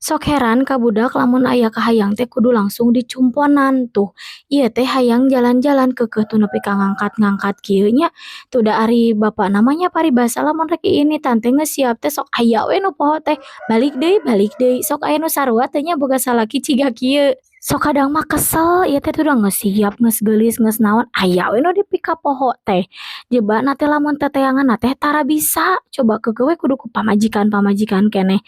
Sok heran ka budak lamun aya kahayang teh kudu langsung dicumponan tuh. Ieu teh hayang jalan-jalan keukeuh teu nepi ka ngangkat-ngangkat kieu nya. Tuh da ari bapak namanya paribasa lamun rek ini tante geus siap teh sok aya we nu poho teh. Balik deui sok aya nu sarua teh nya boga salaki ciga kieu. Sok kadang mah kesel ieu teh udah geus siap, geus geulis, geus naon, aya we nu nepi ka poho teh. Jebana teh lamun teteanganna teh tara bisa. Coba keukeuh we kudu ku pamajikan-pamajikan keneh.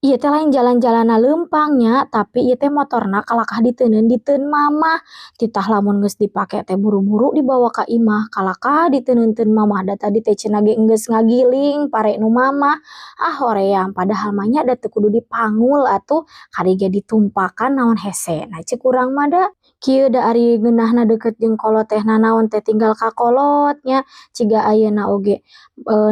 Ieu teh lain jalan-jalanna leumpang nya, tapi ieu teh motorna kalakah diteuneun diteun mamah. Titah lamun geus dipake teh buru-buru dibawa ka imah, kalakah diteuneun-teun mamah da tadi teh cenah ge geus ngagiling pare nu mamah. Ah horeang padahal mah nya da teu kudu dipanggul atuh, kari ge ditumpakan naon hese. Nah ceuk urang mah da kieu da ari geunahna deukeut jeung kolot teh nanaon teh tinggal kakolot nya. Ciga ayeuna oge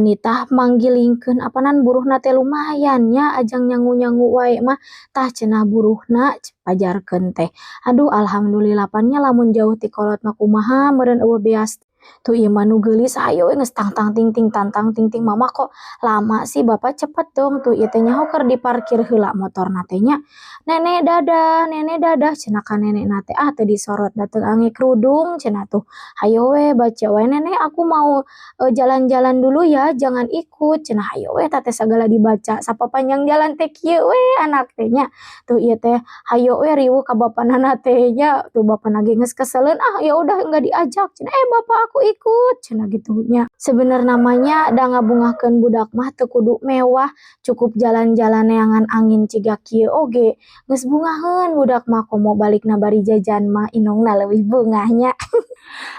nitah manggilingkeun apanan buruhna teh lumayan nya ajang nyangu-nyangu wae mah tah cenah buruhna pajarkeun teh. Aduh alhamdulillah pan nya lamun jauh ti kolot mah kumaha meureun eueuh beas. Tuh ieu mah nu geulis hayo we geus tangtang ting-ting tantang ting-ting mama kok lama sih bapak cepet dong tuh ieu teh nyaho keur diparkir heula motorna teh nya. Nenek dadah cenah ka nenekna teh teu disorot da teu ange kerudung cenah tuh. Hayo we baca we nenek aku mau jalan-jalan dulu ya jangan ikut cenah hayo we tah teh sagala dibaca sapapanjang jalan teh kieu we anak teh nya. Tuh ieu teh hayo we riweuh ka bapanana teh nya tuh bapana ge geus keseleun ya udah enggak diajak cenah bapak aku ikut cenah gitu nya. Sebenarnya namanya da ngabungahkeun budak mah teu kudu mewah cukup jalan-jalan neangan angin ciga kieu oge geus bungaheun budak mah komo balikna bari jajan mah inungna leuwih bungahnya.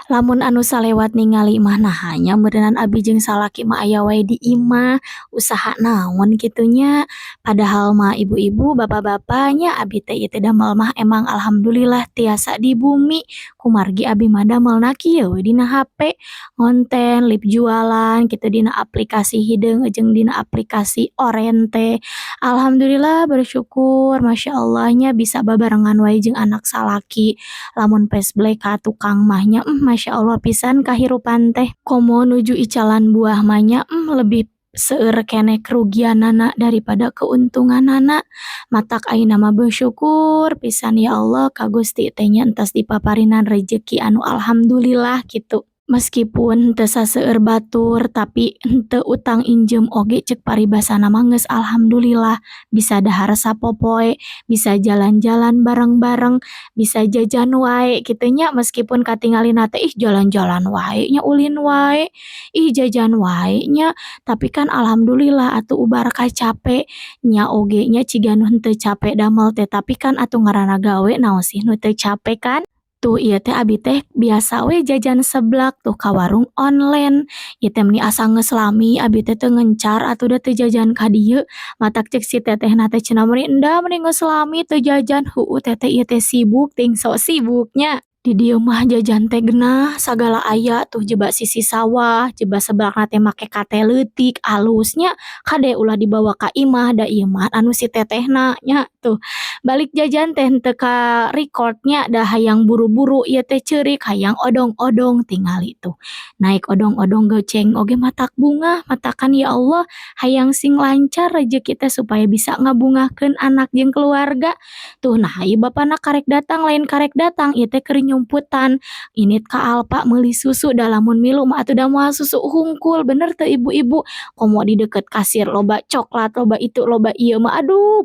Lamun anu salewat ningali mah nah hanya meureunnan abi jeung salaki mah aya wae di imah, usaha naon kitu nya. Padahal mah ibu-ibu, bapak-bapak nya abi teh ieu teh damel mah emang alhamdulillah tiasa di bumi. Kumargi abi mah damelna kieu we dina HP, ngonten, lip jualan kitu dina aplikasi hideung jeung dina aplikasi oren teh. Alhamdulillah bersyukur masya Allahnya bisa babarengan wae jeung anak salaki. Lamun pesblek ka tukang mah nya masya Allah pisan kahirupan teh. Komo nuju icalan buah mah nya lebih seueur keneh kerugianana daripada keuntunganana. Matak ayeuna mah bersyukur pisan ya Allah ka Gusti teh nya entas dipaparinan rejeki anu alhamdulillah kitu. Meskipun teu saseueur batur tapi henteu utang injem oge ceuk paribasana mah geus alhamdulillah. Bisa dahar sapopoe, bisa jalan-jalan bareng-bareng, bisa jajan wae kitu nya meskipun katingalina teh ih jalan-jalan wae nya ulin wae, ih jajan wae nya. Tapi kan alhamdulillah atuh ubar kacape nya oge nya ciga nu henteu capek damel teh tapi kan atuh ngaranna gawe naon sih nu teu capek kan. Tuh ieu teh abi teh biasa we jajan seblak tuh ka warung online. Ieu teh meni asa geus lami abi teh teu ngencar atuh da teu jajan ka dieu. Matak ceuk si tetehna teh cenah meni enda meni geus lami teu jajan. Heueuh teteh ieu teh sibuk ting sok sibuknya. Di dieu mah jajan teh geunah sagala aya tuh jeba sisi sawah, jeba seblakna teh make kate leutik alusnya kade ulah dibawa ka imah da ieu mah anu si tetehna nya tuh. Balik jajan teh henteu ka record-nya da hayang buru-buru ieu teh ceurik hayang odong-odong tingali tuh. Naik odong-odong goceng oge matak bunga, matakan ya Allah hayang sing lancar rezeki teh supaya bisa ngabungahkeun anak jeung keluarga. Tuh nah ieu bapana karek datang lain karek datang ieu teh keur nyumputan. Init ka Alpa meuli susu da lamun milu mah atuh da moal susu hungkul bener teu ibu-ibu. Komo di deket kasir loba coklat, loba itu loba ieu mah aduh